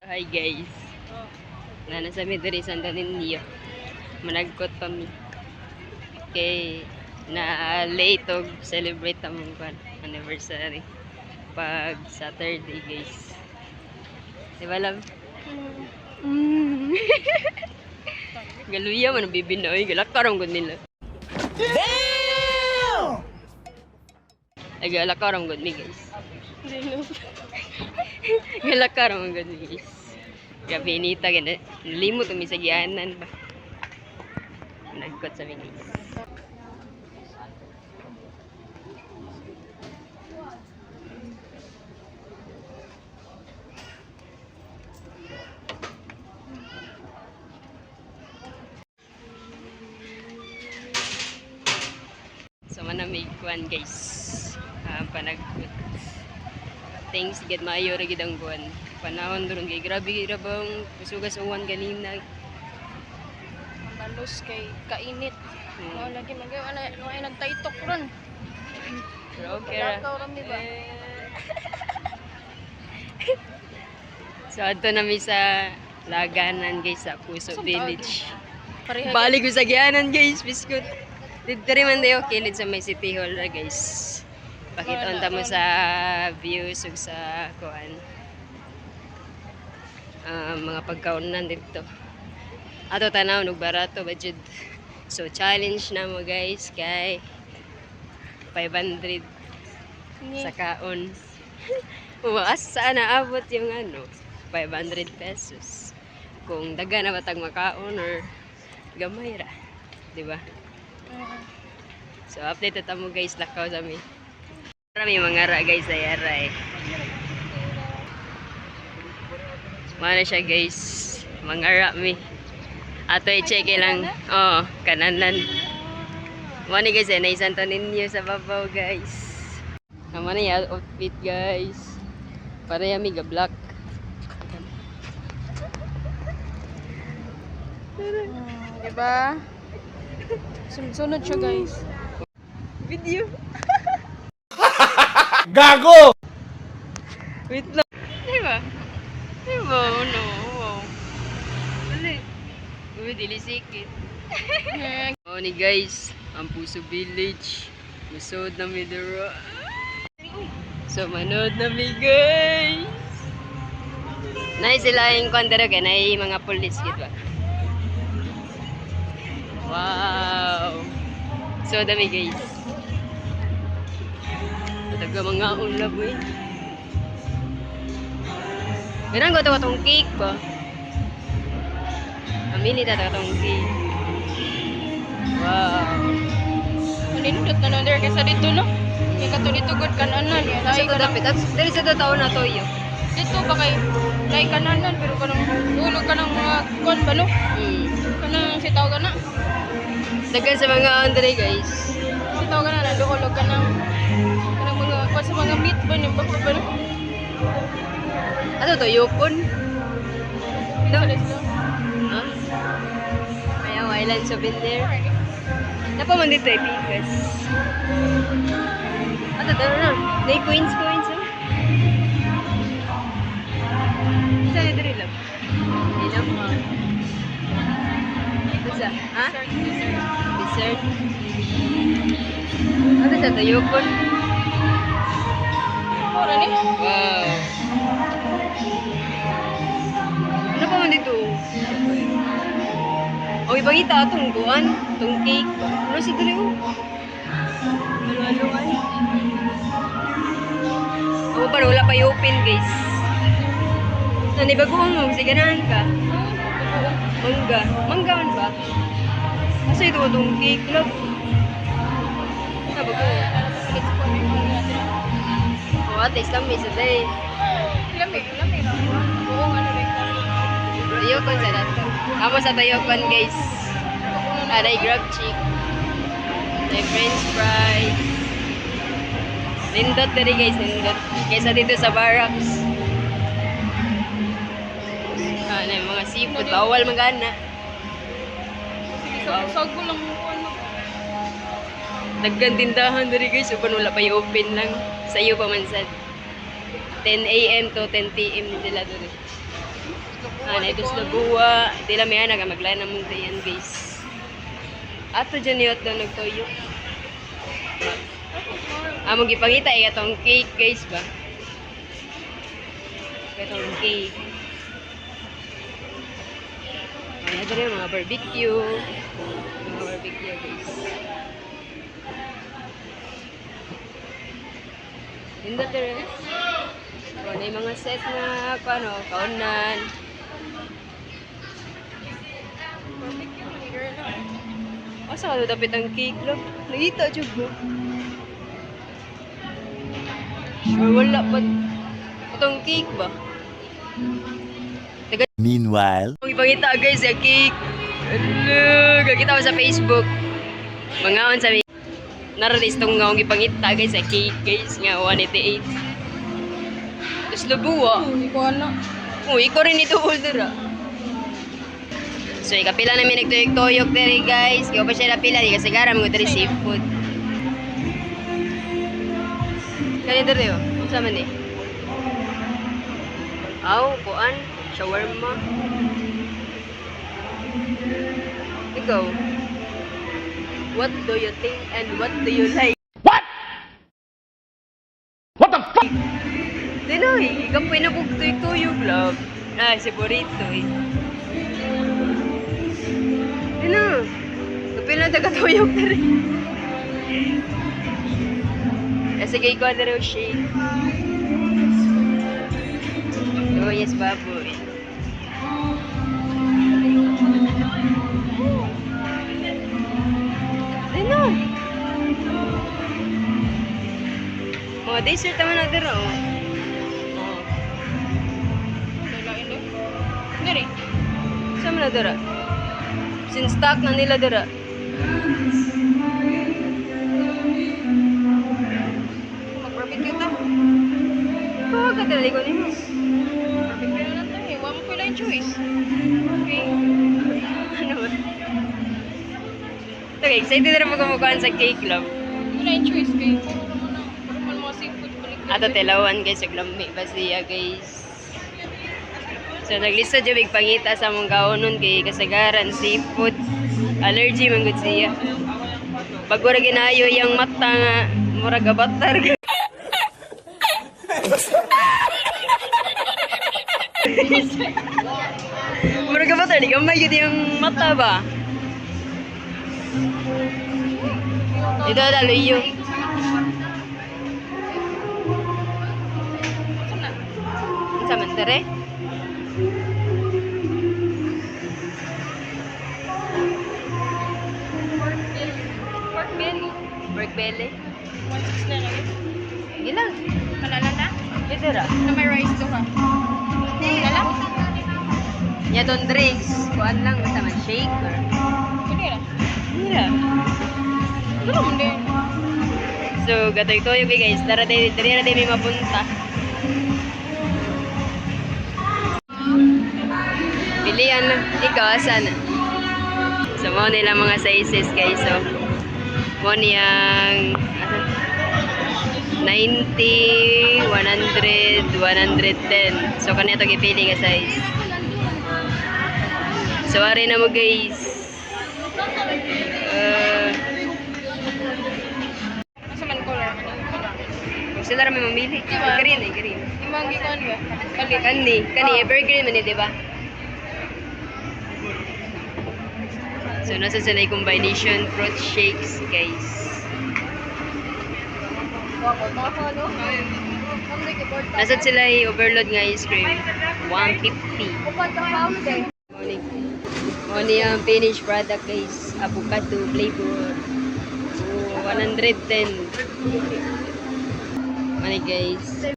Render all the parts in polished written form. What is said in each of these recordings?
Hi guys. Nana sa Midori Santo Niño. Managkot pa mi. Kay na late og celebrate among anniversary pag Saturday guys. Di ba lang? Galuya man bibinoy, galakaron gud nila. Damn! Ay galakaron gud ni guys. Galakaron gud ni guys. Grabe inita gina. Nalimot umi sa gianan ba. Nagkot sa mi guys. So manamig kuan guys. Panagkot. Thanks get maayo ra gid ang buwan. Panahon durong kay grabe rabang pusugas uwan ganina. Malos kay kainit. Mao lagi magaw ana ay nagtaytok ron. Pero okay ra. Lakaw ra mi ba? So adto na mi sa laganan guys sa Puso Saan Village. Pareha. Balik ko sa gianan guys, biskut. Dito rin man dayo kilid sa may City Hall ra guys. Pakita mo sa views ug sa kuan. Mga pagkaunan dito. Ato tanaw og barato budget. So challenge na mo guys kay 500 sa kaon. Uwas saan naabot yung 500 pesos. Kung daga na batang makaon or gamay ra, di ba? So update ta mo guys lakaw sa mi. Marami mga ra guys ay aray. Mana siya guys, mga ra mi. Ato i-check lang. Oh, kananan. Mani guys, na Santo Niño sa babaw guys. Naman na yung outfit guys. Pareha mi ga black. Diba? Sunod siya guys. Video. Gago! Wait lang. Diba? Diba? No. Wow. Dali. Uy, dili sikit. Oh ni guys, ang Puso Village. Musod na mi dero. So manood na mi guys. Nay sila yung kondero kay nay mga pulis gid ba. Wow. So dami guys. Taga mga ulab eh. Ganang ko itong cake ba? Amini ta itong cake. Wow. Nindot na nun there kaysa dito no? Yung kato dito good kananan. Sa ito dapat. Dali sa taon na toyo. Dito ba kay lay kananan pero kanang hulog ka ng mga kon ba no? Kanang sitaw ka na. Dagan sa mga andre guys. Sitaw ka na nanduhulog ka ng kanang mga kon sa mga meat ba yung bakit ba no? Ano to? Yopon? Dito. Ha? Ayaw, island souvenir. Napa man dito ay pikas. Ato, taro na. May coins ha? Isa na dito lang. Ilang mo. Isa, ha? Dessert. Ano sa to? Yopon? Mura ni? Wow. Ano pa man dito? O ipangita atong kuan, itong cake. Ano si dali oh? Halo-haloan. Ako pa wala pa i-open guys. Ano bagoong mo? Sige ganahan ka. Mangga. Mangga man ba? Kasi ito itong cake love. Ano ba ko? Oh, at least lami sa day. Lami. Buong ano rin. Tayokon sa dato. Amo sa tayokon guys. Aray grab chick. May french fries. Nindot dali guys, nindot. Kaysa dito sa barracks. Ano yung mga seafood. Bawal magana. Sago lang mo ano. Daggan tindahan dali guys. Upan wala pa i-open lang. Sa iyo pa man sad. 10 AM to 10 PM sila doon. Na ito sa buwa. Tila may anak maglayan ng mong dayan guys. Ato dyan yun doon nagtoyo. Among gipangita itong cake guys ba? Itong cake. Ayan ito rin mga barbecue. Mga barbecue guys. Hindi ito rin. Ano yung mga set na kaunan. Asa ka dapit ang cake lang? Nakita dyan ba? Or wala pa. Itong cake ba? Meanwhile, Kung ipangita guys sa cake. Hello! Kakita ko sa Facebook. Mga on sa naralis itong nga kung ipangita guys sa cake guys. Nga 188. Tapos lubuwa. Hindi ko ano. Ikaw rin ito order ah. So, ikapila namin nagtuyok-tuyok diri guys. Kaya pa siya napila, di kasi garam ko diri seafood. Kani diri oh. Ano sa man eh? Aw, kuan, shawarma. Ikaw, what do you think and what do you like? what the fuck? Dinoy, ikaw pinabugtuyok-tuyok lang. Si Burrito eh. Dino, kapil na taga-tuyok na rin. Sige, ikaw na rin shake. Oh, yes, baboy. Dino. Mga dessert naman na dira, oh. Dalain doon. Dari. Saan mo na dira? Since stock na nila dira. Mag-barbecue ta. Pagkatali ko nimo. Barbecue na lang tayo. Huwag mo ko lang choice. Okay. Ano ba? Okay, excited na rin magkamukuhan sa cake lang. Wala yung choice kayo. Puro man mga seafood balik. Ato tilawan guys, naglami pa siya guys. So naglista dyan big pangita sa mong kaunon kay kasagaran, seafood, allergy man gud siya. Pag ura ginayo yung mata nga, mura gabatar. Mura gabatar, di gamay yun yung mata ba? Ito dalo iyo. Sa mantere? Pork belly. Pork belly? 1.6 na lang yun. Gilang. Kalala na? Ito ra. Na may rice to ha. Kalala? Nya don drinks. Kuan lang basta man shake or. Pwede ra. Mira. Ano mo din? So gatoy-toy guys. Tara din na din may mapunta. Pilihan na. Ikaw asan? So mo nila mga sizes guys. So mo niyang 90, 100, 110. So kanito gipili ka size. So ari na mo guys. Nasa man color? Gusto na rin mamili. Diba? Green eh, green. Imang gikon ba? Kani, evergreen man eh, di ba? So, nasa sila yung combination fruit shakes, guys. Nasa sila yung overload nga ice cream. 150. Morning ang finished product, guys. Avocado flavor. Oh, 110. Money, guys.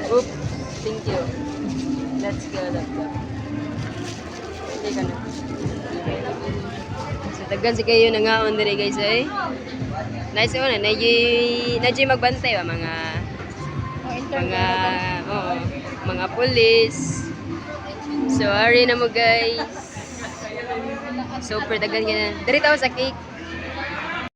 Oops, thank you. Let's go, let's go. Hindi ka na. So, daggan si kayo na nga on dire guys eh. Nice one, na magbantay ba mga pulis. So, ari na mo guys. Super daggan ka na. Dari tawo sa cake.